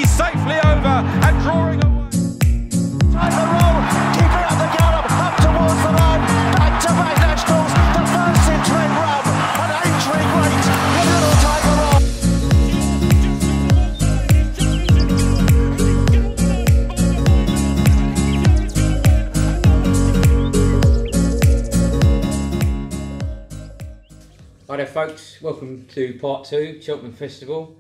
He's safely over and drawing away. Tiger roll, keeping up the gallop, up towards the line, back-to-back nationals, the first in trend run, an entry great, with little Tiger roll. Hi there folks, welcome to part 2, Cheltenham Festival.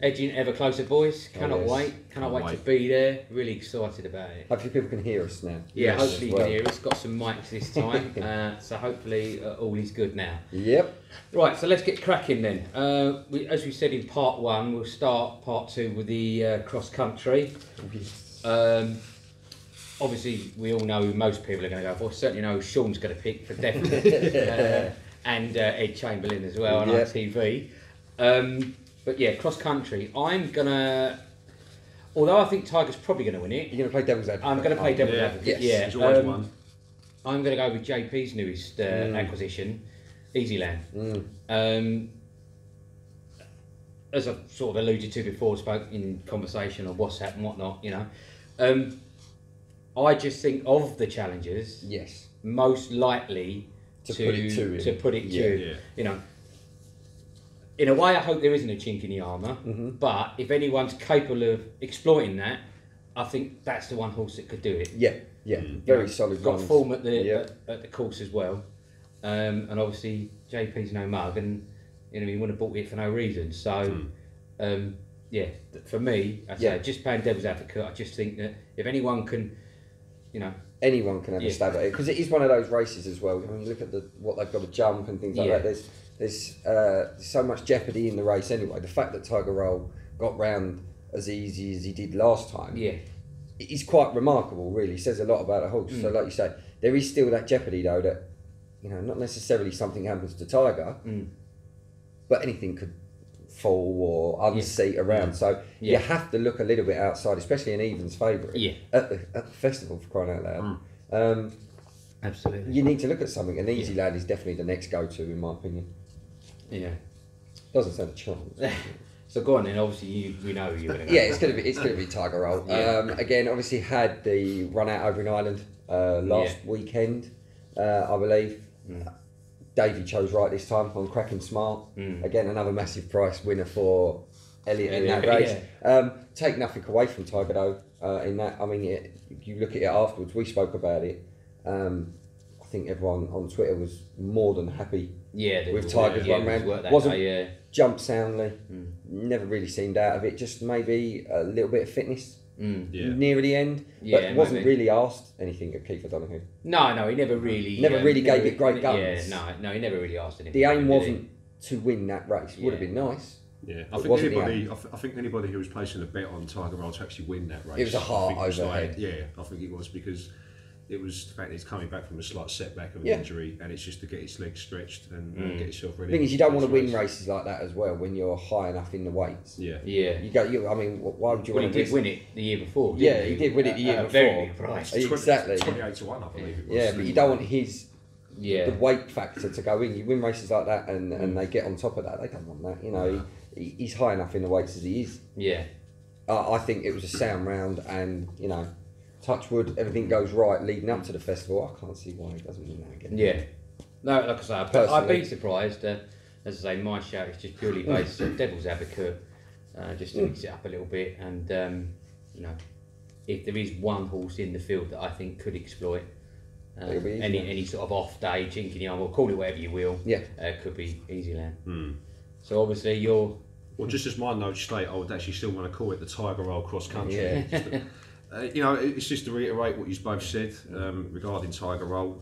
Edging ever closer, boys. Cannot wait to be there. Really excited about it. Hopefully people can hear us now. Yeah, hopefully you can hear us. Got some mics this time, so hopefully all is good now. Yep. Right, so let's get cracking then. As we said in part 1, we'll start part 2 with the cross country. Obviously, we all know who most people are going to go for. Certainly know who Sean's going to pick for definite. And Ed Chamberlain as well on ITV. But yeah, cross country. I'm gonna, although I think Tiger's probably going to win it. You're going to play devil's advocate. I'm going to play devil's advocate. Yes. Yeah. I'm going to go with JP's newest acquisition, EASYSLAND. As I've sort of alluded to before, spoke in conversation on WhatsApp and whatnot. You know, I just think of the challengers, most likely to put it to you know. In a way, I hope there isn't a chink in the armour, but if anyone's capable of exploiting that, I think that's the one horse that could do it. Very solid. Got form at the course as well, and obviously JP's no mug, and you know he wouldn't have bought it for no reason. So, yeah, for me, I say just playing devil's advocate. I just think that if anyone can, you know, anyone can have a stab at it, because it is one of those races as well. I mean, you look at what they've got to jump and things like that. There's so much jeopardy in the race anyway. The fact that Tiger Roll got round as easy as he did last time, is quite remarkable. Really, says a lot about a horse. So, like you say, there is still that jeopardy though. That, you know, not necessarily something happens to Tiger, but anything could fall or unseat around. So you have to look a little bit outside, especially an evens favourite at the festival, for crying out loud. Absolutely. You need to look at something, and EASYSLAND is definitely the next go-to, in my opinion. Yeah. Doesn't stand a chance. So go on then. Obviously, we know you're going to go. Yeah, it's going to be Tiger Roll. Again, obviously had the run out over in Ireland last weekend, I believe. Davey chose right this time on Cracking Smart. Again, another massive price winner for Elliott in that race. Take nothing away from Tiger though. In that, I mean, you look at it afterwards. We spoke about it. I think everyone on Twitter was more than happy with Tiger's run round. Wasn't jumped soundly. Never really seemed out of it. Just maybe a little bit of fitness near the end. But wasn't really asked anything of Keith O'Donoghue. No, he never really gave it great guns. Yeah, no, he never really asked anything. The aim wasn't to win that race. Would have been nice. Yeah, I think anybody who was placing a bet on Tiger Roll to actually win that race, it was a heart overhead. I think it was, because it was the fact that he's coming back from a slight setback of an injury, and it's just to get his legs stretched and get yourself ready. The thing is, you don't want to win races like that as well when you're high enough in the weights. Yeah. I mean, why would you want to? He did win it the year before. He did win it the year before. Very priced. Exactly. 28-1, I believe it was. Yeah, but you don't want the weight factor to go in. You win races like that, and they get on top of that. They don't want that. You know, he's high enough in the weights as he is. Yeah. I think it was a sound round, and you know, touch wood, everything goes right leading up to the festival. I can't see why he doesn't win that again. Yeah. No, like I say, I'd be surprised. As I say, my shout is just purely based on devil's advocate, just to mix it up a little bit. And you know, if there is one horse in the field that I think could exploit any sort of off day, chink in the arm, or call it whatever you will, could be EASYSLAND. So obviously you're. Well, just as my notes state, I would actually still want to call it the Tiger Roll cross country. You know, it's just to reiterate what you've both said regarding Tiger Roll.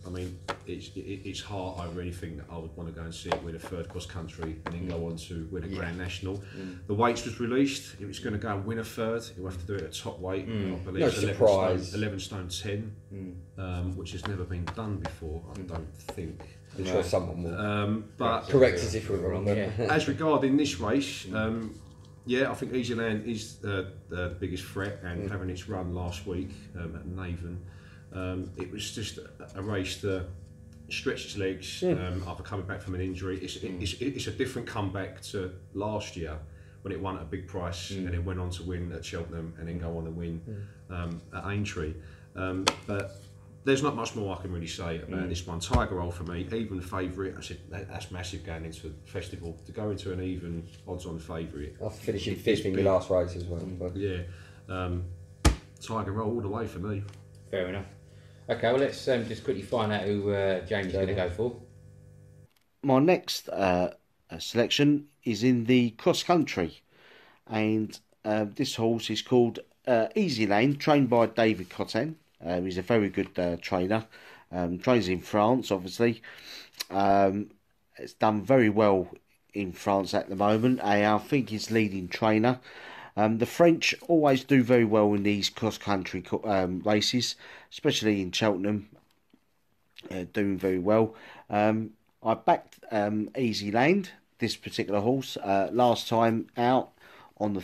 I mean, it's heart over anything that I would want to go and see it win a third cross country and then go on to win a Grand National. The weights was released. It was going to go and win a third. He'll have to do it at top weight. I believe it's 11 stone 10, which has never been done before, I don't think. I'm sure someone will. But correct us if we're wrong. As regarding this race, I think EASYSLAND is the biggest threat, and having its run last week at Navan, it was just a race that stretched its legs after coming back from an injury. It's a different comeback to last year, when it won at a big price and then went on to win at Cheltenham and then go on and win at Aintree. But there's not much more I can really say about this one. Tiger Roll for me, even favourite. I said that's massive going into the festival. To go into an even odds-on favourite. After finishing fifth in your last race as well. But. Yeah, Tiger Roll all the way for me. Fair enough. Okay, well let's just quickly find out who Jamie's going to go for. My next selection is in the cross country, and this horse is called EASYSLAND, trained by David Cottin. He's a very good trainer. Trains in France, obviously. It's done very well in France at the moment. I think he's leading trainer. The French always do very well in these cross-country races, especially in Cheltenham. Doing very well. I backed EASYSLAND, this particular horse, last time out on the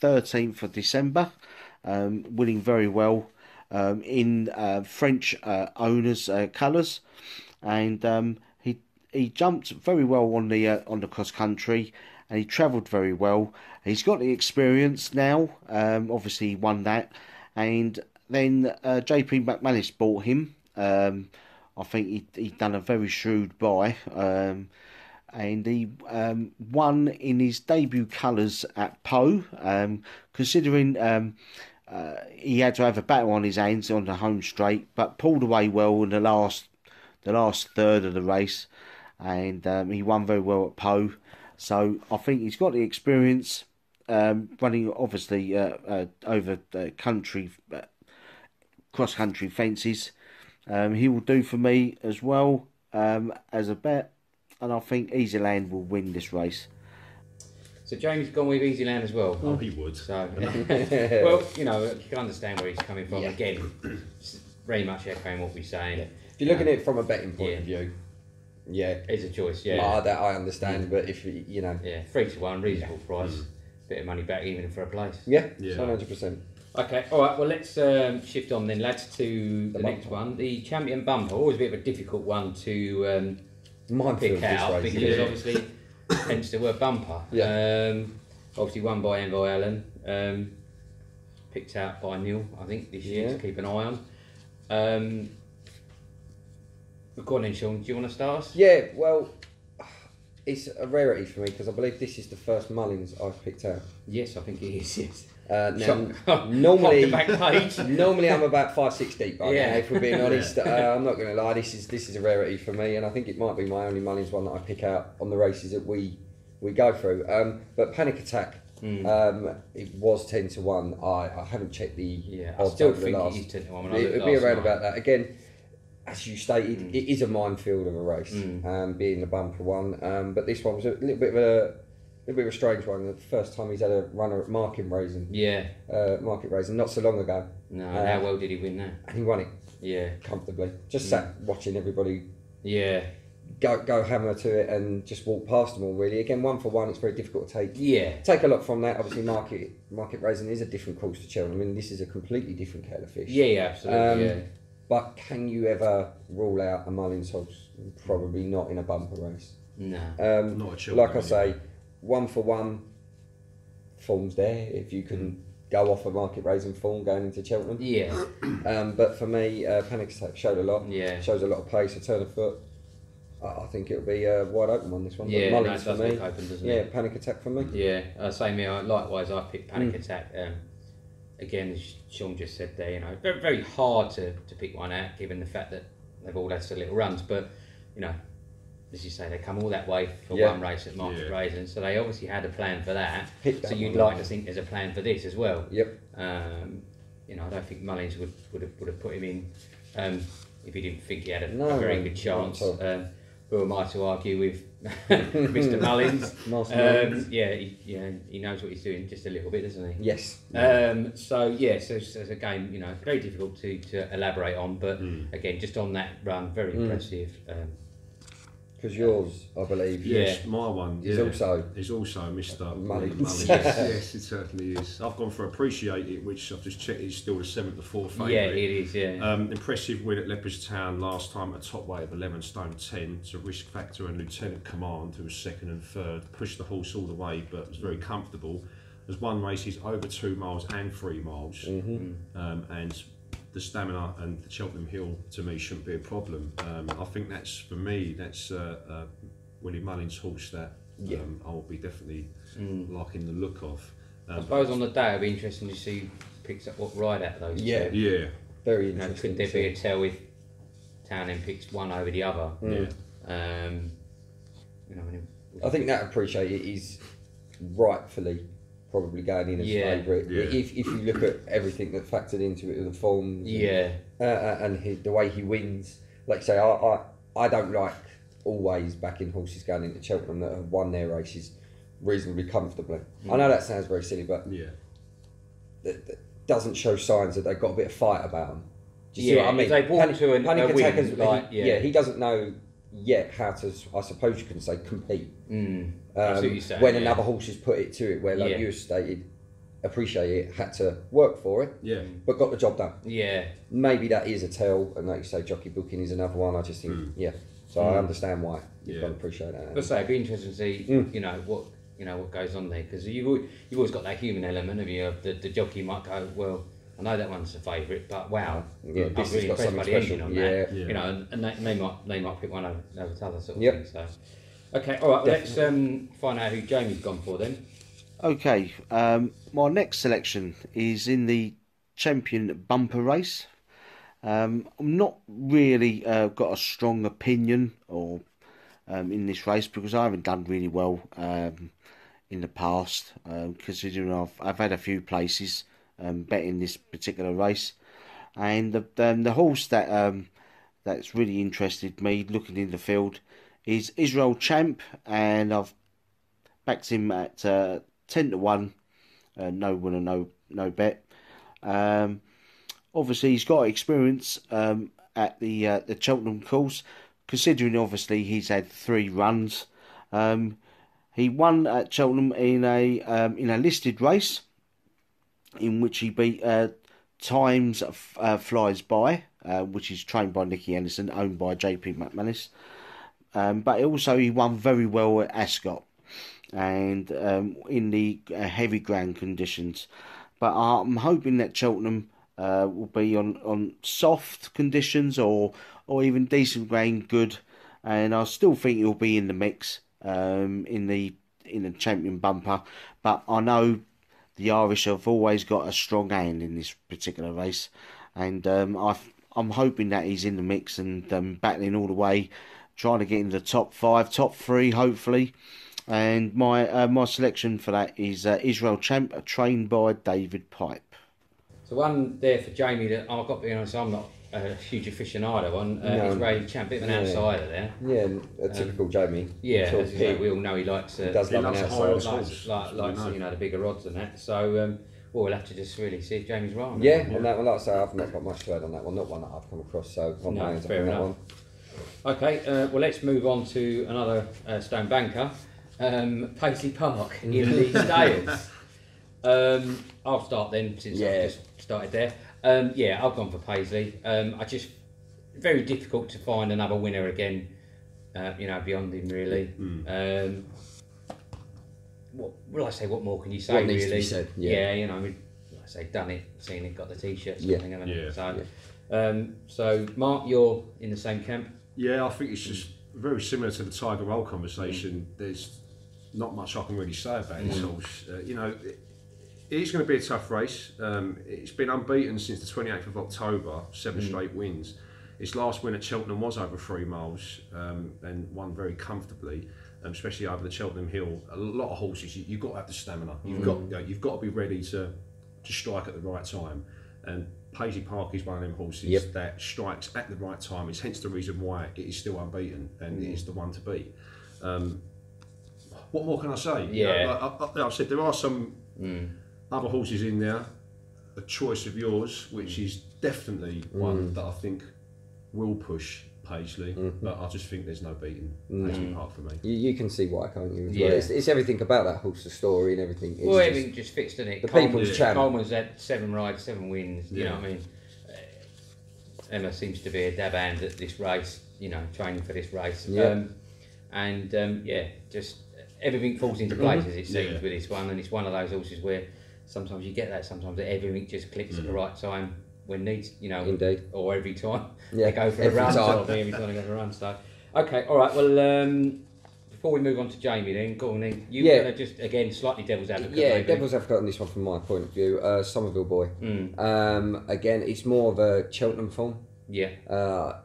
13th of December, winning very well. In French owners' colours, and he jumped very well on the cross country, and he travelled very well. He's got the experience now. Obviously, he won that, and then JP McManus bought him. I think he done a very shrewd buy, and he won in his debut colours at Pau, considering. He had to have a battle on his hands on the home straight, but pulled away well in the last third of the race, and he won very well at Pau. So I think he's got the experience, running obviously over country, cross country fences. He will do for me as well as a bet, and I think EASYSLAND will win this race. So Jamie's gone with EASYSLAND as well. Oh, he would. So, well, you know, you can understand where he's coming from. Yeah. Again, very much echoing what we're saying. Yeah. If you're looking at it from a betting point of view, it's a choice. Yeah, that I understand. But if you know, 3-1, reasonable price, bit of money back even for a place. Yeah, 100%. Okay, all right. Well, let's shift on then, lads, to the next one, the Champion Bumper. Always a bit of a difficult one to pick out because obviously. Hence the word bumper. Obviously won by Envoy Allen, picked out by Neil, I think, this year to keep an eye on. Go on then, Sean, do you want to start us? Yeah, well, it's a rarity for me because I believe this is the first Mullins I've picked out. Yes, I think it is, yes. Normally, the back page. Normally I'm about 5-6 deep by now, if we're being honest. I'm not going to lie, this is a rarity for me, and I think it might be my only Mullins one that I pick out on the races that we go through. But Panic Attack, it was 10-1. I haven't checked the odds. I still think it is 10-1. It'll be around about that. Again, as you stated, it is a minefield of a race, being the bumper one. But this one was a little bit of a strange one. The first time he's had a runner at Market Raising. Market Raising, not so long ago. No, how well did he win that? And he won it. Yeah. Comfortably. Just sat watching everybody. Yeah. Go hammer to it and just walk past them all. Really. Again, 1 for 1. It's very difficult to take. Yeah. Take a lot from that. Obviously, Market Raising is a different course to Cheltenham. I mean, this is a completely different kettle of fish. Yeah, absolutely. But can you ever rule out a Mullins horse? Probably not in a bumper race. No. Not a Cheltenham. Like I say. 1 for 1 form's there if you can go off a Market Raising form going into Cheltenham. Yeah. But for me, Panic Attack showed a lot. Yeah. Shows a lot of pace, a turn of foot. I think it'll be a wide open one, this one. Yeah, but Mullins for me. Open, doesn't it? Panic Attack for me. Yeah, same here. Likewise, I picked Panic Attack. Again, as Sean just said there, you know, very, very hard to pick one out given the fact that they've all had so little runs. But, you know, as you say, they come all that way for one race at Market Raising, so they obviously had a plan for that. So you'd like to think there's a plan for this as well. Yep. You know, I don't think Mullins would have put him in if he didn't think he had a very good chance. Who am I to argue with Mr. Mullins? He knows what he's doing just a little bit, doesn't he? Yes. So it's a game, you know, very difficult to elaborate on, but again, just on that run, very impressive. Because yours, I believe, yes, my one is also Mr. Mullins. Yes, it certainly is. I've gone for Appreciate It, which I've just checked is still the 7-4 favourite. Yeah, it is. Yeah. Impressive win at Leopardstown last time at top weight of 11 stone 10. It's a Risk Factor and Lieutenant Command, who was second and third. Pushed the horse all the way, but was very comfortable. There's won races over 2 miles and 3 miles, and the stamina and the Cheltenham Hill to me shouldn't be a problem. I think that's, for me, that's Willie Mullins' horse that I'll be definitely liking the look of. I suppose on the day it'll be interesting to see who picks up what ride out of those. Yeah. Very You know, interesting. could there be a tell if Townend picks one over the other? You know, I think that Appreciate It is rightfully probably going in as favourite. Yeah. If you look at everything that factored into it, the forms, and the way he wins. Like I say, I don't like always backing horses going into Cheltenham that have won their races reasonably comfortably. I know that sounds very silly, but that doesn't show signs that they've got a bit of fight about them. Do you see what I mean? If they walk to a Panic win, Attackers, like, he doesn't know yet how to, I suppose you can say, compete. I see what you're saying, when another horse has put it to it, where like you stated, Appreciate It, had to work for it, but got the job done. Maybe that is a tell, and like you say, jockey booking is another one. I just think, so I understand why you've got to appreciate that. But say it'd be interesting to see, you know what goes on there, because you've always got that human element of you. The jockey might go, well, I know that one's a favourite, but wow, I'm this has really got impressed by something the engine special. on that. You know, and they might pick one over the other sort of thing. So, okay, all right, let's find out who Jamie's gone for then. Okay, my next selection is in the Champion Bumper Race. I'm not really got a strong opinion or in this race because I haven't done really well in the past, considering I've had a few places betting this particular race, and the horse that's really interested me looking in the field is Israel Champ, and I've backed him at 10-1, no winner, no bet. Obviously he's got experience at the Cheltenham course, considering obviously he's had 3 runs. He won at Cheltenham in a listed race, in which he beat Times Flies By, which is trained by Nicky Henderson, owned by JP McManus. But also he won very well at Ascot, and in the heavy ground conditions. But I'm hoping that Cheltenham will be on soft conditions or even decent ground, good, and I still think he'll be in the mix in the Champion Bumper. But I know the Irish have always got a strong hand in this particular race, and I'm hoping that he's in the mix and battling all the way, trying to get into the top 5, top 3, hopefully. And my selection for that is Israel Champ, trained by David Pipe. So one there for Jamie that I've got to be honest, I'm not a huge aficionado on. Israel Champ, bit of an outsider there. Yeah, a typical Jamie. Yeah, we all know he likes. He does love an outsider. Likes you know, the bigger odds and that. So we'll have to just really see if Jamie's right. On that one, like I say, I've not got much to add on that one. Not one that I've come across. So I'm no, fair enough. One. Okay, well let's move on to another stone banker, Paisley Park in the Dales. I'll start then since I've just started there. I've gone for Paisley. I just very difficult to find another winner again. Beyond him really. What will I say? What more can you say? What needs really? to be said? Like I say, done it, seen it, got the t-shirt, something, haven't it? So Mark, you're in the same camp. Yeah, I think it's just very similar to the Tiger Roll conversation. There's not much I can really say about this horse. It's going to be a tough race. It's been unbeaten since the 28th of October, 7 straight wins. Its last win at Cheltenham was over 3 miles and won very comfortably, especially over the Cheltenham Hill. A lot of horses, you've got to have the stamina. You've got to be ready to strike at the right time. And Paisley Park is one of them horses that strikes at the right time. It's hence the reason why it is still unbeaten and it is the one to beat. What more can I say? I've said there are some other horses in there, a choice of yours, which is definitely one that I think will push Paisley, but I just think there's no beating Paisley Park for me. You can see why, can't you? As well. It's everything about that horse, the story and everything. It's everything just fits, doesn't it? The people's champ. Coleman's had 7 rides, 7 wins. You know what I mean? Emma seems to be a dab hand at this race. You know, training for this race. Just everything falls into place as it seems with this one, and it's one of those horses where sometimes you get that, sometimes everything just clicks at the right time when needs, you know. Indeed. Or every time they go for a run, sort of thing, every time they go for a run. So, okay, all right. Well, before we move on to Jamie, then go on. Then you're gonna just again slightly devil's advocate. Yeah, maybe. devil's advocate on this one from my point of view. Somerville boy. Again, it's more of a Cheltenham form. Yeah.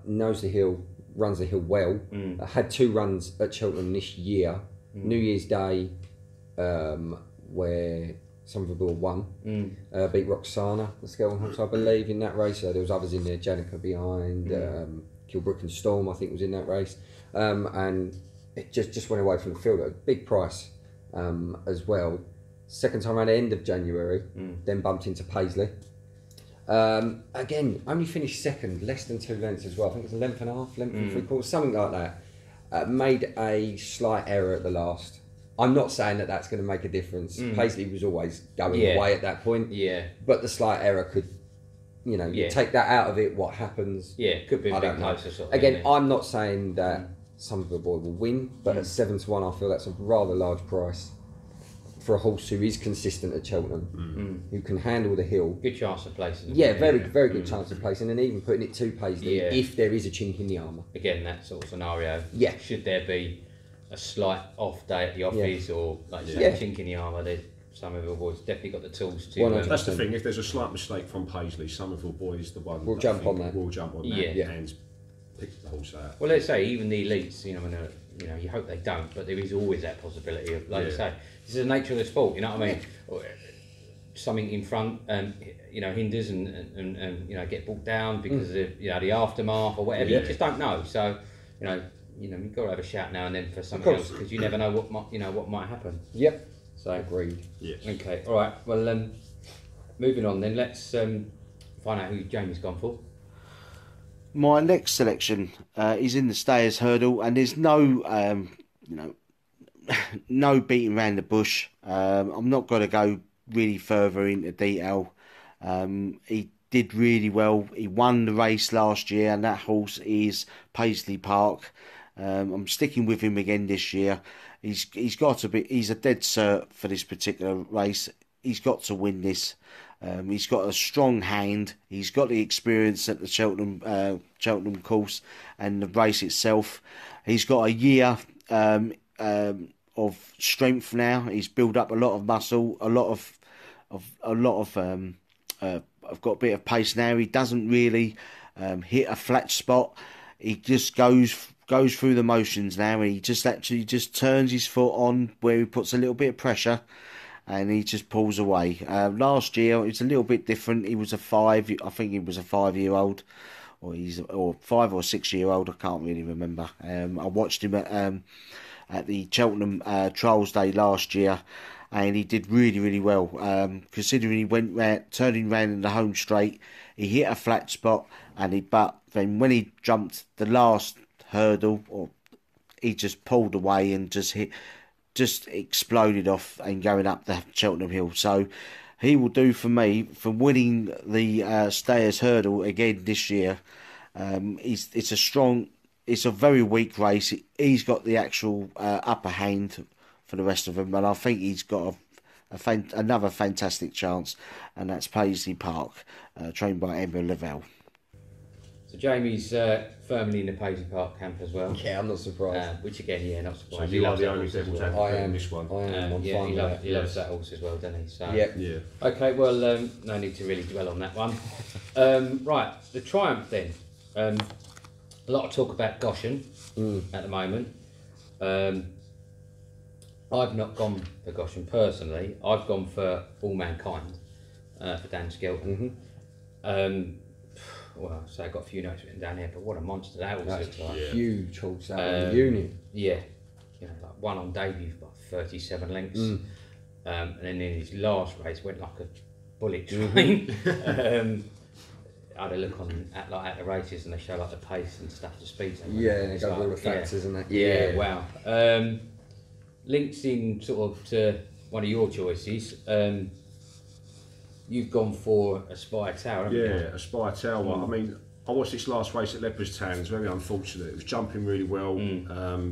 Knows the hill, runs the hill well. Had 2 runs at Cheltenham this year. New Year's Day, where Somerville won. Beat Roxana, the Skelton horse, I believe, in that race. There was others in there, Janica behind, Kilbrook and Storm, I think, was in that race. And it just went away from the field at a big price as well. Second time around, end of January, then bumped into Paisley. Again, only finished second, less than 2 lengths as well. I think it was a length and a half, length and 3/4, something like that. Made a slight error at the last. I'm not saying that that's going to make a difference. Paisley was always going away at that point. Yeah. But the slight error could, you know, you take that out of it, what happens? Yeah, could be a bit closer. Sort of Again, I'm not saying that Somerville boy will win, but at 7 to 1, I feel that's a rather large price for a horse who is consistent at Cheltenham, who can handle the hill. Good chance of placing. Yeah, very good chance of placing, and even putting it to Paisley if there is a chink in the armour. Again, that sort of scenario. Yeah. Should there be a slight off day at the office or, like you say, a chink in the armour, Somerville boy's definitely got the tools to. That's the thing. If there's a slight mistake from Paisley, Somerville boy is the one. We'll jump on that. We'll jump on that. And pick the horse out. Well, let's say even the elites, you know, you hope they don't, but there is always that possibility of, like you say, this is the nature of the sport. You know what I mean? Something in front, you know, hinders and you know, get bogged down because of the aftermath or whatever. You just don't know. So, you know, you've got to have a shout now and then for something else because you never know what might happen. Yep. So agreed. Yes. Okay. All right. Well, moving on then. Let's find out who Jamie's gone for. My next selection is in the Stayers Hurdle, and there's no, no beating around the bush. I'm not going to go really further into detail. He did really well. He won the race last year, and that horse is Paisley Park. I'm sticking with him again this year. He's got to be. He's a dead cert for this particular race. He's got to win this. He's got a strong hand. He's got the experience at the Cheltenham course and the race itself. He's got a year of strength now. He's built up a lot of muscle, I've got a bit of pace now. He doesn't really hit a flat spot. He just goes through the motions now, and he just turns his foot on where he puts a little bit of pressure, and he just pulls away. Last year it was a little bit different. He was I think he was a 5-year-old, or 5 or 6 year old. I can't really remember. I watched him at the Cheltenham Trials Day last year, and he did really, really well. Considering he went turning round in the home straight, he hit a flat spot, but then when he jumped the last hurdle, he just pulled away and just exploded off and going up the Cheltenham Hill. So he will do for me for winning the Stayers Hurdle again this year. It's a very weak race. He's got the actual upper hand for the rest of them, and I think he's got another fantastic chance, and that's Paisley Park, trained by Emma Lavelle. So Jamie's firmly in the Paisley Park camp as well. Yeah, I'm not surprised. Which again, not surprised. So you are the only devil's advocate in this one. I am. He loves that horse as well, doesn't he? So, yeah. Okay, well, no need to really dwell on that one. Right, the Triumph then. A lot of talk about Goshen at the moment. I've not gone for Goshen personally. I've gone for Allmankind for Dan Skelton. Well, so I've got a few notes written down here, but what a monster that horse looks like. Huge horse out in the unit. Yeah, like one on debut, about 37 lengths, and then in his last race went like a bullet train. I had a look at the races and they show like the pace and stuff, the speeds. Yeah, and it got all the factors and that. Yeah, wow. Links in sort of to one of your choices. You've gone for Aspire Tower, haven't you? Yeah, Aspire Tower. I mean, I watched this last race at Leopardstown. It was very unfortunate. It was jumping really well,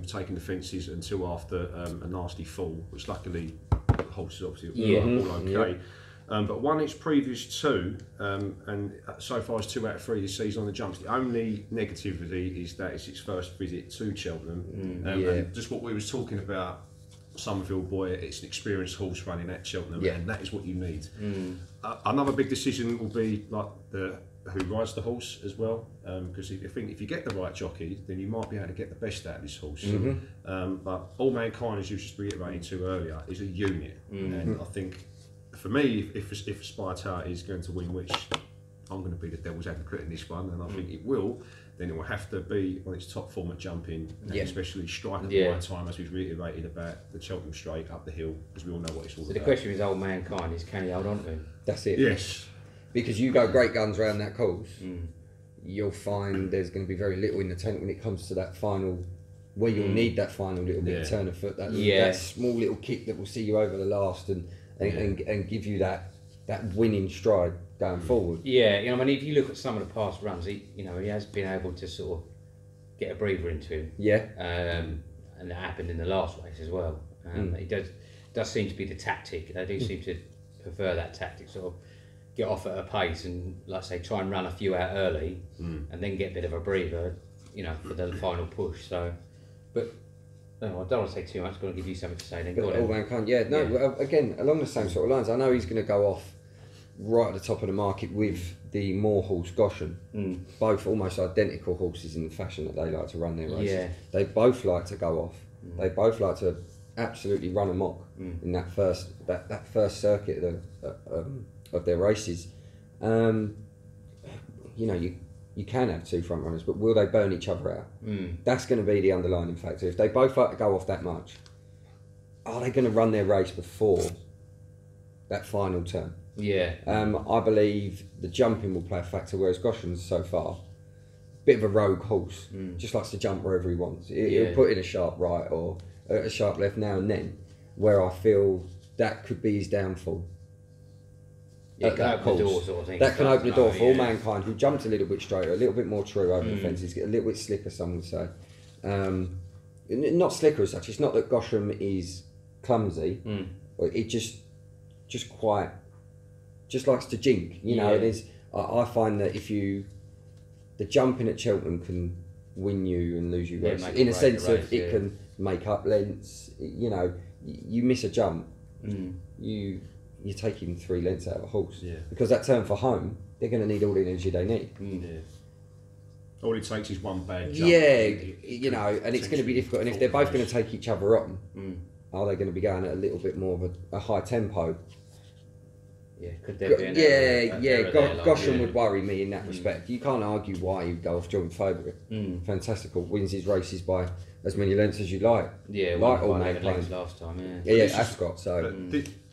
taking the fences until after a nasty fall, which luckily the horses obviously all okay. But won its previous two, and so far it's 2 out of 3 this season on the jumps. The only negativity is that it's its first visit to Cheltenham. And just what we was talking about, SUMMERVILLE boy, it's an experienced horse running at Cheltenham, and that is what you need. Another big decision will be like who rides the horse as well, because if you get the right jockey, then you might be able to get the best out of this horse. But Allmankind, as you were just reiterating to earlier, is a unit, and I think for me, if Aspire Tower is going to win, which I'm going to be the devil's advocate in this one, and I think it will, then it will have to be on its top form at jumping, and especially strike at the right time, as we've reiterated about the Cheltenham Straight up the hill, because we all know what it's all about. So the question is, Allmankind, is can he hold on to him? That's it. Yes. Because you go great guns around that course, you'll find there's going to be very little in the tank when it comes to that final, where you'll need that final little bit of turn of foot, that small little kick that will see you over the last and give you that winning stride going forward. Yeah, I mean, if you look at some of the past runs, he has been able to sort of get a breather into him. Yeah. And that happened in the last race as well. It does seem to be the tactic. They do seem to prefer that tactic, sort of get off at a pace and, like I say, try and run a few out early, and then get a bit of a breather, for the final push. So, but. No, I don't want to say too much. I'm going to give you something to say. Then Allmankind, again, along the same sort of lines. I know he's going to go off right at the top of the market with the Moore horse Goshen. Both almost identical horses in the fashion that they like to run their races. They both like to go off. They both like to absolutely run amok in that first circuit of their races. You can have two front runners, but will they burn each other out? That's going to be the underlying factor. If they both like to go off that much, are they going to run their race before that final turn? Yeah. I believe the jumping will play a factor, whereas Goshen's so far, bit of a rogue horse, just likes to jump wherever he wants. He'll put in a sharp right or a sharp left now and then, where I feel that could be his downfall. That can open the door, sort of thing. That can open the door for Allmankind, who jumped a little bit straighter, a little bit more true over the fences, a little bit slicker, some would say. Not slicker as such. It's not that Goshen is clumsy. It just likes to jink. It is. I find that the jumping at Cheltenham can win you and lose you races. In a sense of it can make up lengths. You miss a jump, you're taking 3 lengths out of a horse. Because that turn for home, they're going to need all the energy they need. All it takes is one bad jump. And it's going to be difficult. And if they're both going to take each other on, are they going to be going at a little bit more of a high tempo? Could there be an error Goshen would worry me in that respect. You can't argue why you go off joint favourite. Fantastical, wins his races by as many lengths as you like. Like all lengths last time. Ascot. So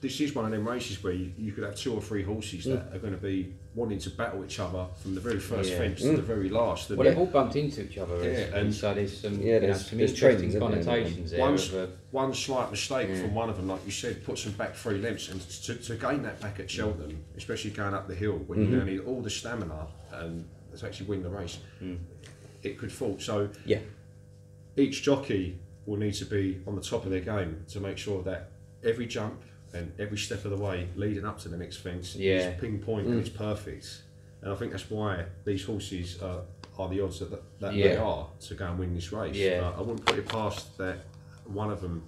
this is one of them races where you could have 2 or 3 horses that are going to be wanting to battle each other from the very first fence to the very last. Well, they've all bumped into each other, and so there's some, some interesting connotations there. One slight mistake from one of them, like you said, puts them back 3 lengths, and to gain that back at Cheltenham, especially going up the hill when you now need all the stamina to actually win the race, it could fall. So each jockey will need to be on the top of their game to make sure that every jump and every step of the way leading up to the next fence is pinpoint and it's perfect. And I think that's why these horses are the odds that they are to go and win this race. I wouldn't put it past that one of them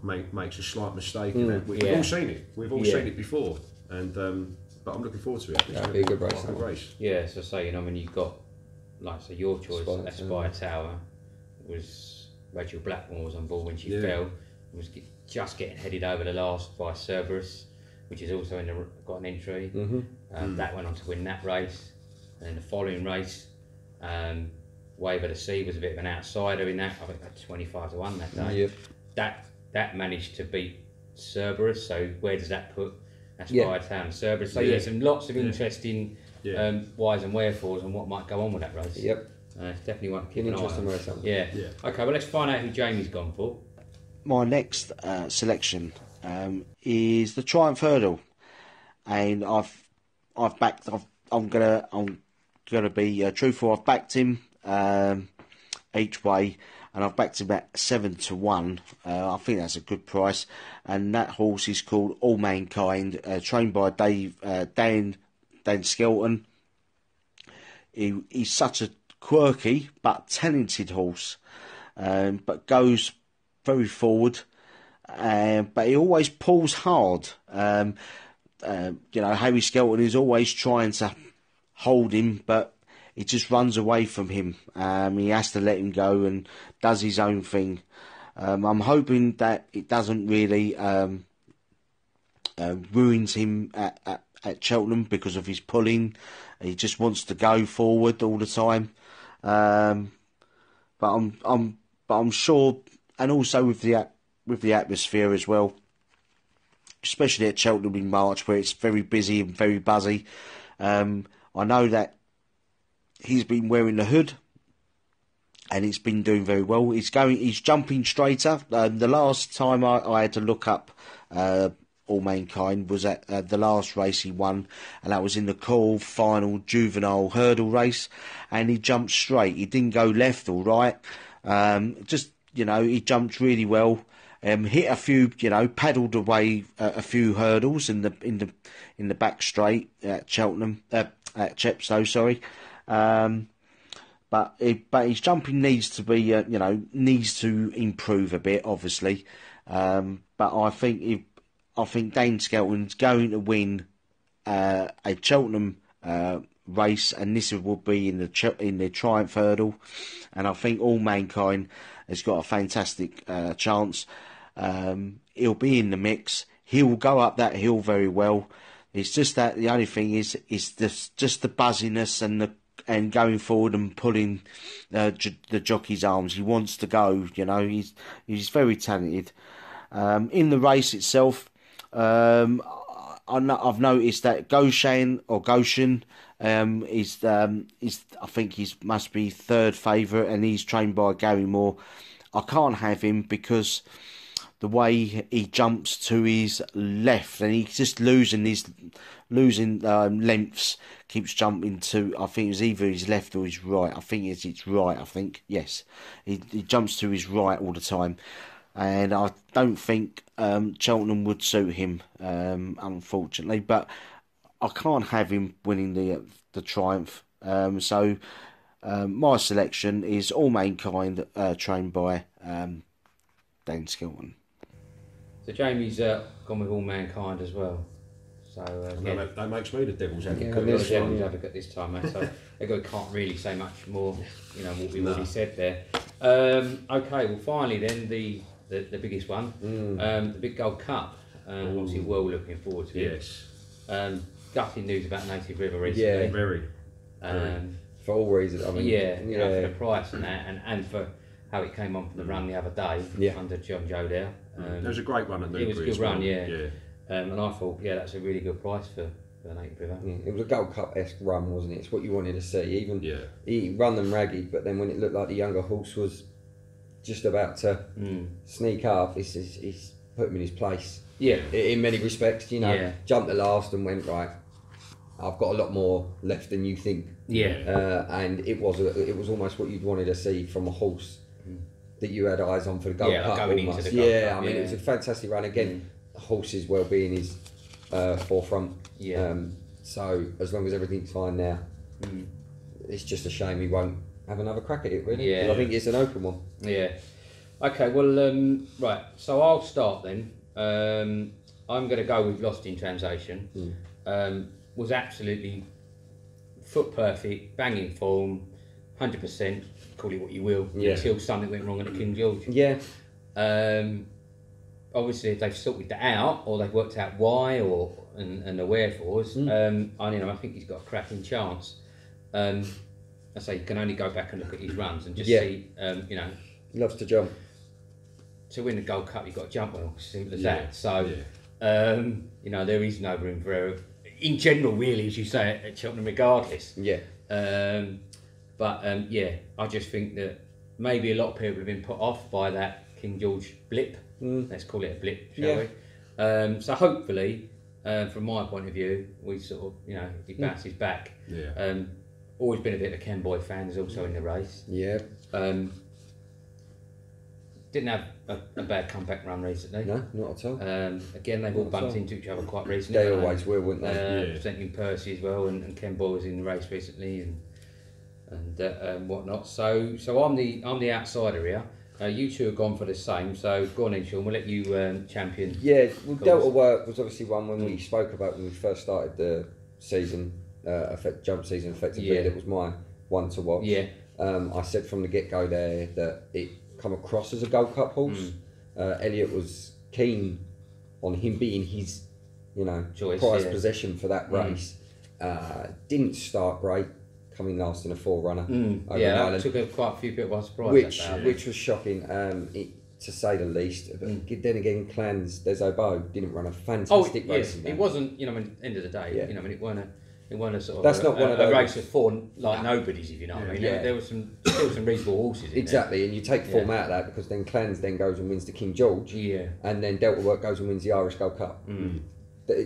makes a slight mistake. We've all seen it. We've all seen it before. And but I'm looking forward to it. It'll be a good race. Yeah, so say, when you've got, like, so your choice, Aspire Tower, was Rachel Blackmore was on board when she fell. Was just getting headed over the last by Cerberus, which is also got an entry. That went on to win that race, and then the following race, Wave of the Sea was a bit of an outsider in that. I think that 25 to 1 that day. That managed to beat Cerberus. So where does that put Aspire Town and Cerberus? So some lots of interesting whys and wherefores and what might go on with that race. Yep. It's definitely one to keep An an eye interesting on. race, that one. Yeah. Okay, well, let's find out who Jamie's gone for. My next selection is the Triumph Hurdle, and I'm gonna be truthful. I've backed him each way, and I've backed him at 7-1. I think that's a good price, and that horse is called Allmankind, trained by Dan Skelton. He's such a quirky but talented horse, but goes very forward, but he always pulls hard. Harry Skelton is always trying to hold him, but he just runs away from him. He has to let him go and does his own thing. I'm hoping that it doesn't really ruins him at Cheltenham because of his pulling. He just wants to go forward all the time. But I'm sure, and also with the atmosphere as well, especially at Cheltenham in March, where it's very busy and very buzzy. I know that he's been wearing the hood, and it's been doing very well. He's jumping straighter. The last time I had to look up Allmankind was at the last race he won, and that was in the Coral Final Juvenile Hurdle race, and he jumped straight. He didn't go left or right. He jumped really well. Hit a few, paddled away a few hurdles in the back straight at Cheltenham, at Chepstow, sorry. But his jumping needs to be, needs to improve a bit, obviously. But I think Dan Skelton's going to win a Cheltenham race, and this will be in the Triumph Hurdle. And I think Allmankind has got a fantastic chance. He'll be in the mix. He'll go up that hill very well. It's just that the only thing is just the buzziness and going forward and pulling the jockey's arms. He wants to go. He's very talented. In the race itself, I've noticed that Goshen is I think he must be third favourite, and he's trained by Gary Moore. I can't have him because the way he jumps to his left, and he's just losing lengths, keeps jumping to, I think it's either his left or his right. I think it's right, yes. He jumps to his right all the time. And I don't think Cheltenham would suit him, unfortunately. But I can't have him winning the Triumph. So my selection is Allmankind, trained by Dan Skelton. So Jamie's gone with Allmankind as well. So that makes me the devil's advocate. Devil's advocate this time, mate. So I can't really say much more. What we've already said there. Okay, well finally then the biggest one, the Big Gold Cup. Obviously, well looking forward to it. Yes. Gutting news about Native River recently. Yeah, very. For all reasons. I mean, for the price and that, and for how it came on from the run the other day under John Jodell. It was a great run at Newbury. It was a good run, yeah. And I thought, that's a really good price for the Native River. Yeah, it was a Gold Cup-esque run, wasn't it? It's what you wanted to see. He run them ragged, but then when it looked like the younger horse was just about to sneak up, he's put him in his place. Yeah. In many respects, jumped the last and went, right, I've got a lot more left than you think. Yeah. And it was almost what you'd wanted to see from a horse that you had eyes on for the Gold Cup. Going almost. into the Gold Cup. I mean, it was a fantastic run. Again, the horse's well-being is forefront. Yeah. So as long as everything's fine now, it's just a shame he won't have another crack at it, really. Yeah. I think it's an open one. Yeah. Okay, well, right, so I'll start then. I'm going to go with Lost in Translation. Was absolutely foot perfect, banging form, 100%, call it what you will, until something went wrong at the King George. Yeah. Obviously, if they've sorted that out, or they've worked out why, and the wherefores, I think he's got a cracking chance. I say you can only go back and look at his runs and just see, Loves to jump. To win the Gold Cup, you've got to jump well, simple as that. So, there is no room for error. in general, really, as you say, at Cheltenham, regardless. Yeah. Yeah, I just think that maybe a lot of people have been put off by that King George blip. Let's call it a blip, shall we? So hopefully, from my point of view, we sort of, he bounces back. Yeah. Always been a bit of a Ken Boy fan, is also in the race. Yeah. Didn't have a bad comeback run recently. No, not at all. Again, they've all bumped into each other quite recently. They always will, wouldn't they? Presenting Percy as well, and Ken Boy was in the race recently, and whatnot. So I'm the outsider here. You two have gone for the same. So go on then, Sean. We'll let you champion. Yeah, well, Delta Work was obviously one when we spoke about when we first started the season, jump season effectively. That was my one to watch. Yeah. I said from the get-go there that it come across as a Gold Cup horse. Elliott was keen on him being his, choice, prized possession for that race. Didn't start great, coming last in a forerunner. Over that took quite a few people by surprise. Which was shocking, to say the least. But then again, Clan's Des Obeaux didn't run a fantastic race. It wasn't, end of the day, it wasn't a sort of That's not one of those race of four like nobodies, if you know what I mean. There was still some reasonable horses in exactly, there. and you take form out of that because then Clans then goes and wins the King George, and then Delta Work goes and wins the Irish Gold Cup.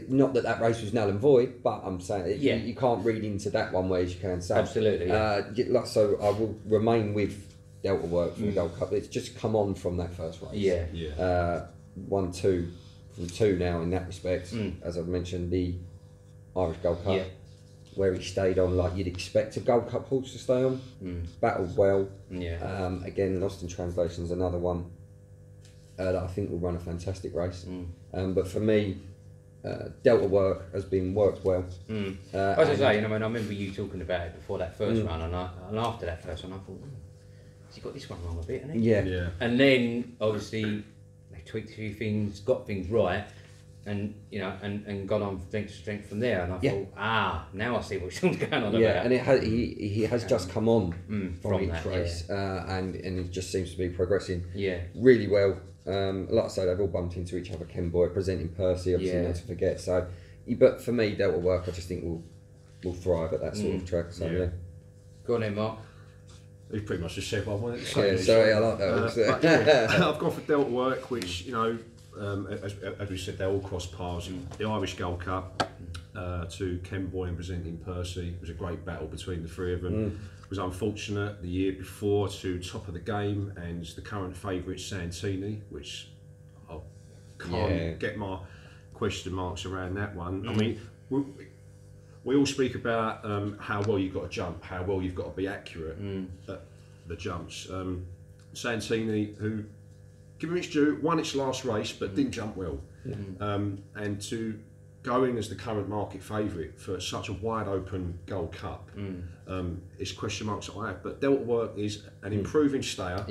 Not that race was null and void, but I'm saying you can't read into that one way as you can say. Absolutely. So I will remain with Delta Work for the Gold Cup. It's just come on from that first race. 1-2 from 2 now in that respect. As I've mentioned, the Irish Gold Cup. Where he stayed on like you'd expect a Gold Cup horse to stay on. Battled well. Again, Lost in Translation is another one that I think will run a fantastic race. But for me, Delta Work has been worked well. As I say, I remember you talking about it before that first run, and after that first one, I thought, has he got this one wrong a bit, hasn't he? Yeah. And then obviously they tweaked a few things, got things right. And and got on strength to strength from there, and I thought, now I see what Sean's going on about. And he has just come on from each that, race, and it just seems to be progressing really well. Like I say, they've all bumped into each other. Ken Boy presenting Percy, obviously not to forget. So, but for me, Delta Work, I just think will thrive at that sort of track. So Go on then, Mark. He pretty much just said what I wanted to say. Sorry, I like that. I've gone for Delta Work, which as we said, they all cross paths. The Irish Gold Cup to Ken Boy and presenting Percy. It was a great battle between the three of them. It was unfortunate the year before to top of the game and the current favourite Santini, which I can't get my question marks around that one. I mean, we all speak about how well you've got to jump, how well you've got to be accurate at the jumps. Santini, who, give him its due, won its last race but didn't jump well. And to go in as the current market favourite for such a wide open Gold Cup is question marks that I have. But Delta Work is an improving stayer,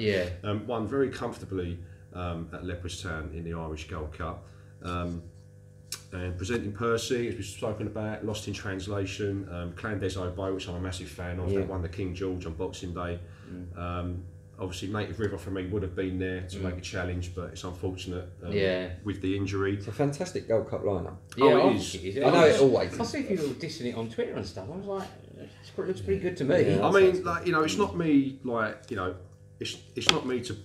won very comfortably at Leopardstown in the Irish Gold Cup. And presenting Percy, as we've spoken about, Lost in Translation, Clan Des Obeaux, which I'm a massive fan of, that won the King George on Boxing Day. Obviously, Native River for me would have been there to make a challenge, but it's unfortunate with the injury. It's a fantastic Gold Cup lineup. It is. I know it always. I see people dissing it on Twitter and stuff. I was like, it looks pretty good to me. I mean, it's not me. It's not me to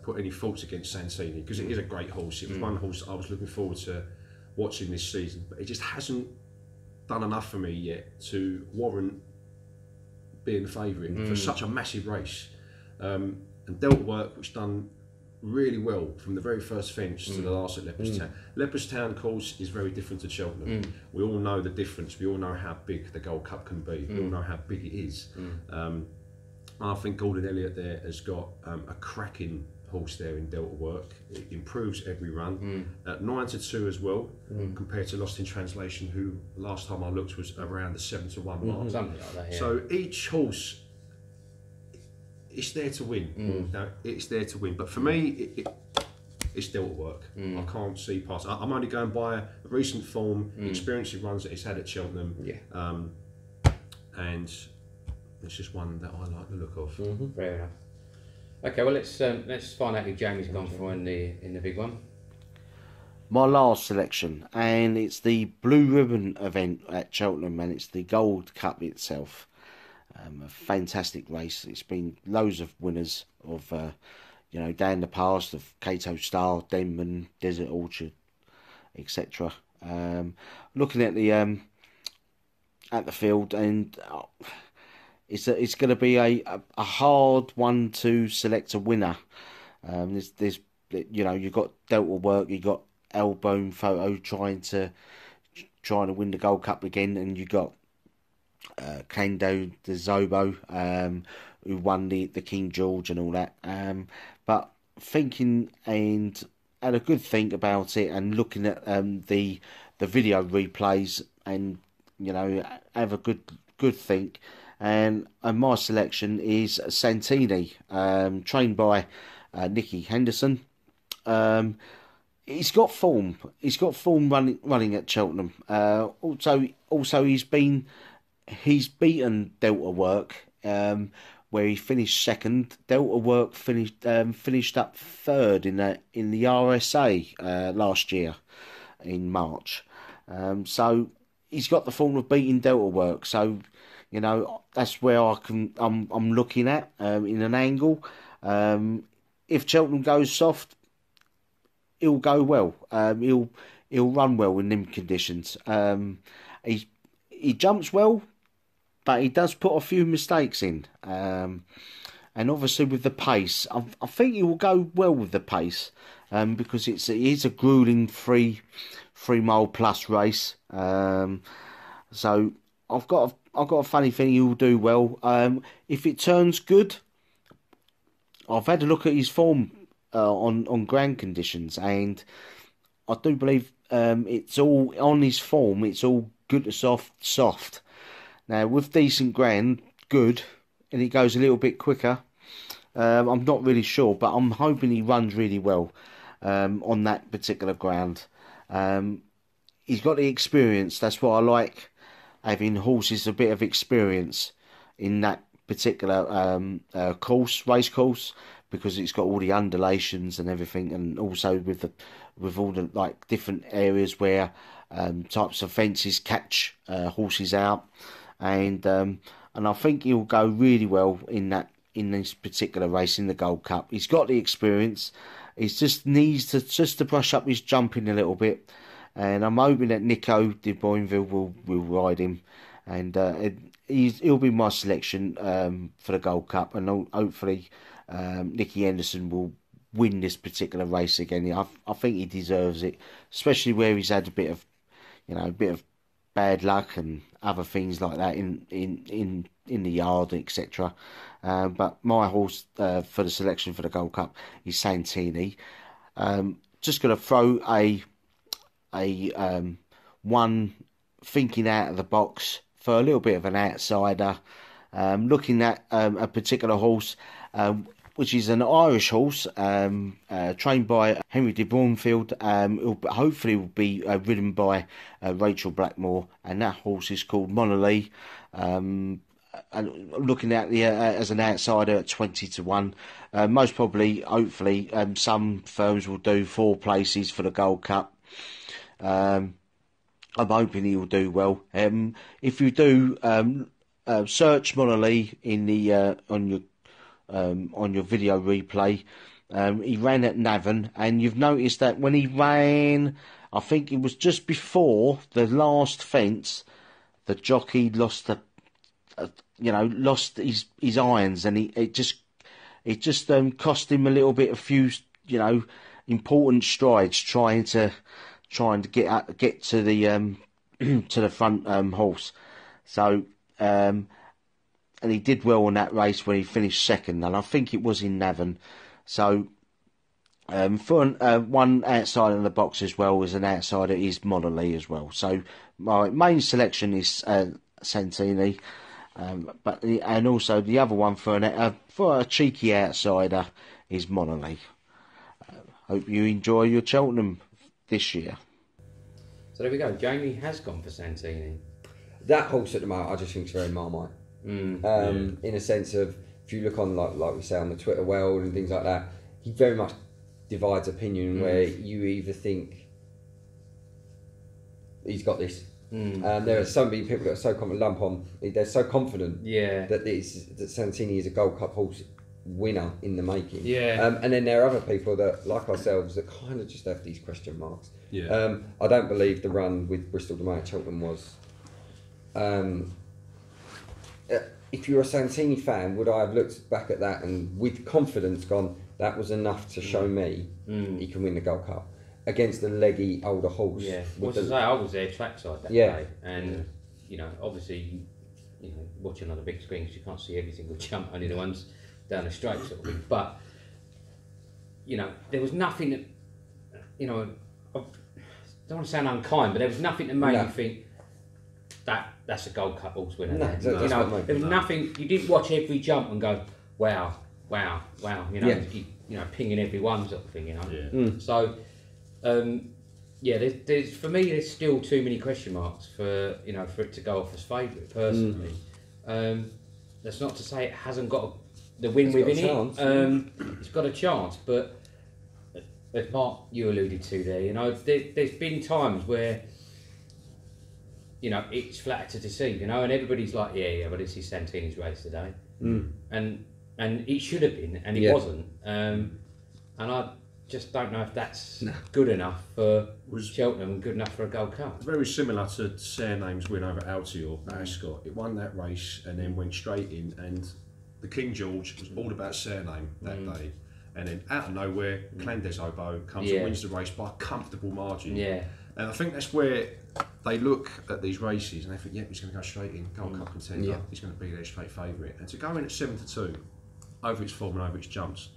put any faults against Santini, because it is a great horse. It was one horse I was looking forward to watching this season, but it just hasn't done enough for me yet to warrant being the favourite for such a massive race. And Delta Work, which done really well from the very first fence to the last at Leopardstown. Leopardstown course is very different to Cheltenham. We all know the difference. We all know how big the Gold Cup can be. We all know how big it is. I think Gordon Elliott there has got a cracking horse there in Delta Work. It improves every run. 9-2 as well, compared to Lost in Translation, who last time I looked was around the 7-1 mark. Something like that, So each horse, it's there to win. No, it's there to win. But for me, it's Delta Work. I can't see past. I'm only going by the recent form, experience it runs that it's had at Cheltenham, and it's just one that I like the look of. Fair enough. Okay, well let's find out who Jamie's gone for in the big one. my last selection, and it's the Blue Ribbon event at Cheltenham, and it's the Gold Cup itself. A fantastic race. It's been loads of winners of, down the past of Cato Star, Denman, Desert Orchard, etc. Looking at the field, and it's going to be a hard one to select a winner. There's you've got Delta Work, you've got Elbow Photo trying to win the Gold Cup again, and you got Kando de Zobo, who won the King George and all that. But thinking and had a good think about it, and looking at the video replays, and have a good think. And my selection is Santini, trained by Nicky Henderson. He's got form. He's got form running at Cheltenham. Also he's beaten Delta Work, where he finished second. Delta Work finished up third in the RSA last year in March. So he's got the form of beating Delta Work. So that's where I'm looking at in an angle. If Cheltenham goes soft, he'll go well. He'll run well in them conditions. He jumps well, but he does put a few mistakes in. And obviously with the pace, I think he will go well with the pace, because it is a grueling 3 mile plus race. So I've got a funny feeling he will do well. If it turns good, I've had a look at his form on ground conditions, and I do believe it's all on his form. It's all good to soft. Now with decent ground, good, and he goes a little bit quicker. I'm not really sure, but I'm hoping he runs really well on that particular ground. He's got the experience. That's what I like, having horses a bit of experience in that particular race course, because it's got all the undulations and everything, and also with all the different areas where types of fences catch horses out, and I think he'll go really well in this particular race in the Gold Cup. He's got the experience. He just needs to brush up his jumping a little bit, and I'm hoping that Nico de Boinville will ride him, and he'll be my selection for the Gold Cup, and hopefully Nicky Henderson will win this particular race again. I think he deserves it, especially where he's had a bit of bad luck and other things like that in the yard, etc. But my horse for the selection for the Gold Cup is Santini. Just going to throw a one thinking out of the box for a little bit of an outsider. Looking at a particular horse, which is an Irish horse, trained by Henry de Bromfield. Hopefully will be ridden by Rachel Blackmore, and that horse is called MONALEE. And looking at the as an outsider at 20-1. Most probably, hopefully, some firms will do 4 places for the Gold Cup. I'm hoping he will do well. If you do search MONALEE in the on your video replay, he ran at Navan, and you've noticed that when he ran, I think it was just before the last fence, the jockey lost lost his irons, and it just cost him a little bit, a few important strides trying to get to the to the front horse. So and he did well on that race when he finished second, and I think it was in Navan. So for one outsider in the box as well as an outsider is MONALEE as well. So my main selection is Santini, and also the other one for a cheeky outsider is MONALEE. Hope you enjoy your Cheltenham this year. So there we go. Jamie has gone for Santini. That horse at the moment, I just think is very Marmite. In a sense of, if you look on like we say on the Twitter world and things like that, he very much divides opinion, where you either think he's got this. There are so many people that are so confident. Lump on, they're so confident that Santini is a Gold Cup horse winner in the making. And then there are other people that, like ourselves, that kind of just have these question marks. I don't believe the run with Bristol Domain at Cheltenham was. If you're a Santini fan, would I have looked back at that and with confidence gone, that was enough to show me he can win the Gold Cup against a leggy older horse? Well, to say, I was there trackside that day, and you know, obviously, you know, watching on the big screen, you can't see every single jump, only the ones down the straight sort of thing. But you know, there was nothing that, you know, I don't want to sound unkind, but there was nothing that made me think that's a Gold Cup horse winner. You know, there was nothing. You didn't watch every jump and go, wow. You know, you know, pinging every one sort of thing. You know, so. There's for me there's still too many question marks for it to go off as favourite personally. That's not to say it hasn't got the win within it. It's got a chance, but as Mark you alluded to there, you know, there's been times where, you know, it's flattered to deceive, you know, and everybody's like, but this is Santini's race today, and it should have been, and it wasn't, and I just don't know if that's good enough for Cheltenham and good enough for a Gold Cup. Very similar to Surname's win over Altior at Ascot. It won that race and then went straight in, and the King George was all about Surname that day. And then out of nowhere, Clandes Oboe comes and wins the race by a comfortable margin. And I think that's where they look at these races and they think, he's going to go straight in, Gold Cup contender, he's going to be their straight favourite. And to go in at 7-2, over its form and over its jumps,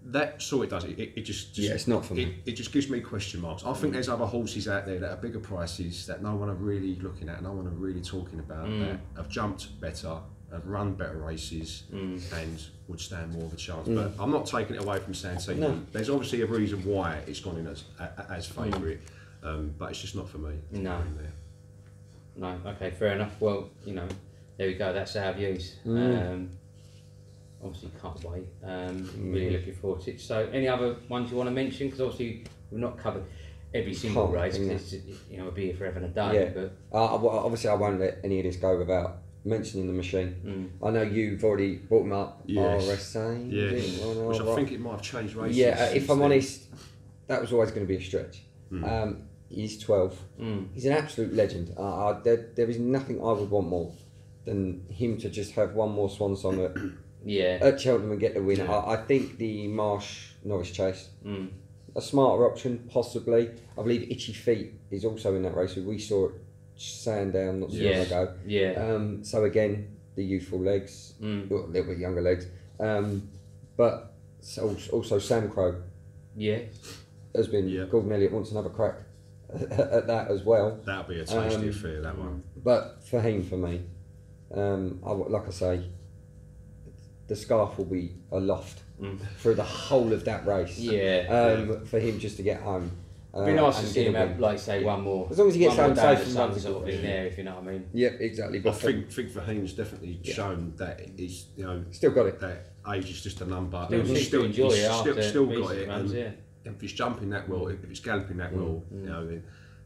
that's all it does. It just it's not for me. It just gives me question marks. I think there's other horses out there that are bigger prices that no one are really looking at, no one are really talking about, that have jumped better, have run better races, and would stand more of a chance. But I'm not taking it away from Santini. No. There's obviously a reason why it's gone in as favourite, but it's just not for me. No. Okay, fair enough. Well, you know, there we go. That's our views. Obviously can't wait, really looking forward to it. So any other ones you want to mention, because obviously we've not covered every single race, because you know, we'll be here forever and a day, but obviously I won't let any of this go without mentioning the machine. I know you've already brought him up, RSA, which I think it might have changed races. If I'm honest, that was always going to be a stretch. He's 12, he's an absolute legend. There is nothing I would want more than him to just have one more swan song at Cheltenham and get the win. I think the Marsh Norris Chase, a smarter option possibly. I believe Itchy Feet is also in that race. We saw it Sandown not so long ago. So again, the youthful legs, a little bit younger legs, but also Sam Crow. Has been Gordon Elliott wants another crack at that as well. That'll be a tasty affair, that one. But Fahim for me, like I say, the scarf will be aloft through the whole of that race. For him just to get home. It'd be nice to see him have, like, say, one more. As long as he gets home safe and runs sort of thing there, if you know what I mean. Yeah, exactly. But I think Fahim's definitely shown that he's, you know, still got it. That age is just a number. He's still enjoy it after still got it. Runs, and if he's jumping that well, if he's galloping that well, you know, then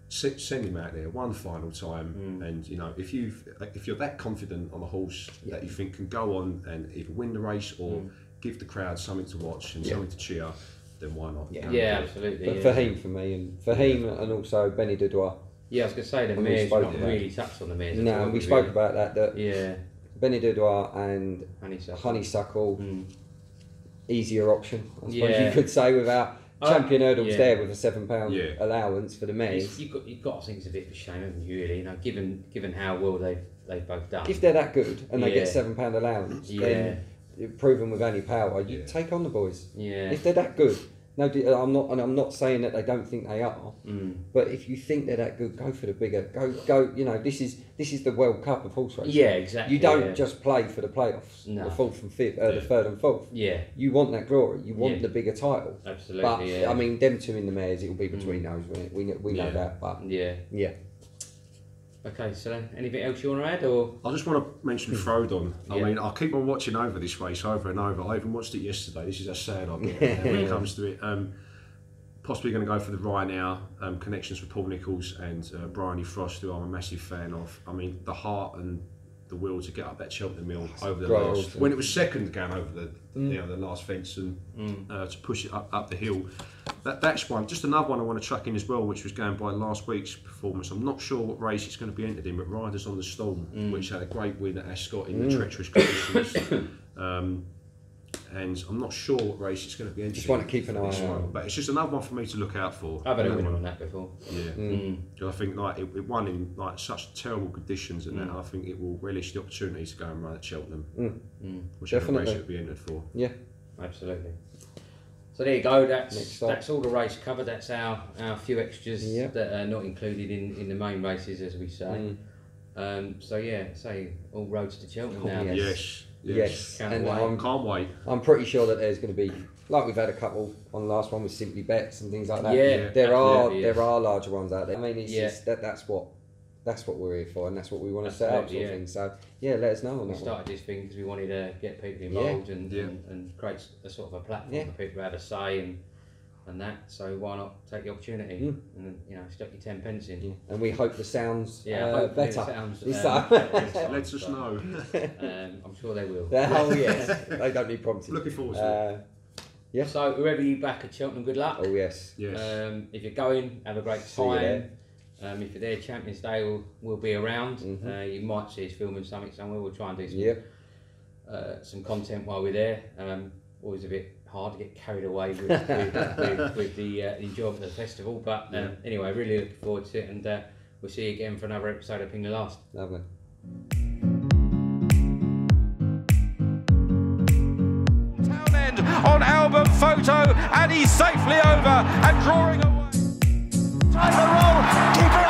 send him out there one final time. And you know, if you're that confident on a horse that you think can go on and either win the race or give the crowd something to watch and something to cheer, then why not? Absolutely. But Fahim for me, and Fahim and also Benny Dudois. I was going to say the mares, not really touched on the mares. No, we spoke about that. Benny Dudois and Honeysuckle, easier option, I suppose you could say, without Champion Hurdles there with a £7 allowance for the mares. You've got to think it's a bit of a shame, haven't you, really? You know, given how well they've both done. If they're that good and they get £7 allowance, then proven with any power, you take on the boys. If they're that good. No, I'm not saying that they don't think they are, but if you think they're that good, go for the bigger. Go. You know, this is the World Cup of horse racing. Exactly. You don't just play for the playoffs, the fourth and fifth, the third and fourth. You want that glory. You want the bigger title. Absolutely. But I mean, them two in the mares, it will be between those. We know that. But Okay, so anything else you want to add, or? I just want to mention Frodon. I mean, I keep on watching over this race over and over. I even watched it yesterday. This is how sad I get when it comes to it. possibly going to go for the Ryanair connections with Paul Nicholls and Bryony Frost, who I'm a massive fan of. I mean, the heart and the will to get up that Cheltenham Mill over the last, when it was second going over the you know, the last fence, and to push it up the hill. That's one. Just another one I want to chuck in as well, which was going by last week's performance. I'm not sure what race it's going to be entered in, but Riders on the Storm, which had a great win at Ascot in the treacherous conditions. And I'm not sure what race it's going to be entered. Just want to keep an eye on. But it's just another one for me to look out for. I've had a win on that before. Yeah, I think like it won in like such terrible conditions, and that I think it will relish the opportunity to go and run at Cheltenham, whichever race it will be entered for. Yeah, absolutely. So there you go. That's all the race covered. That's our few extras that are not included in the main races, as we say. So yeah, all roads to Cheltenham now. Yes. And can't wait. I'm pretty sure that there's going to be, like we've had a couple on the last one with Simply Bets and things like that. Yeah, there are larger ones out there. I mean, it's just that's what we're here for, and that's what we want to set up. Sort of thing. So yeah, let us know on that. We started this thing because we wanted to get people involved and create a sort of a platform for people to have a say and that. So why not take the opportunity and stick your 10 pence in? Yeah. And we hope the sounds better. Let us know. I'm sure they will. Oh yes, they don't need prompting. Looking forward to it. So whoever you back at Cheltenham, good luck. Oh yes. If you're going, have a great time. If you're there, Champions Day will be around. You might see us filming something somewhere. We'll try and do some content while we're there. Always a bit hard to get carried away with the enjoyment of the festival, but anyway, really looking forward to it, and we'll see you again for another episode of Ping the Last. Lovely. Townend on album photo, and he's safely over and drawing away. Time to roll, keep it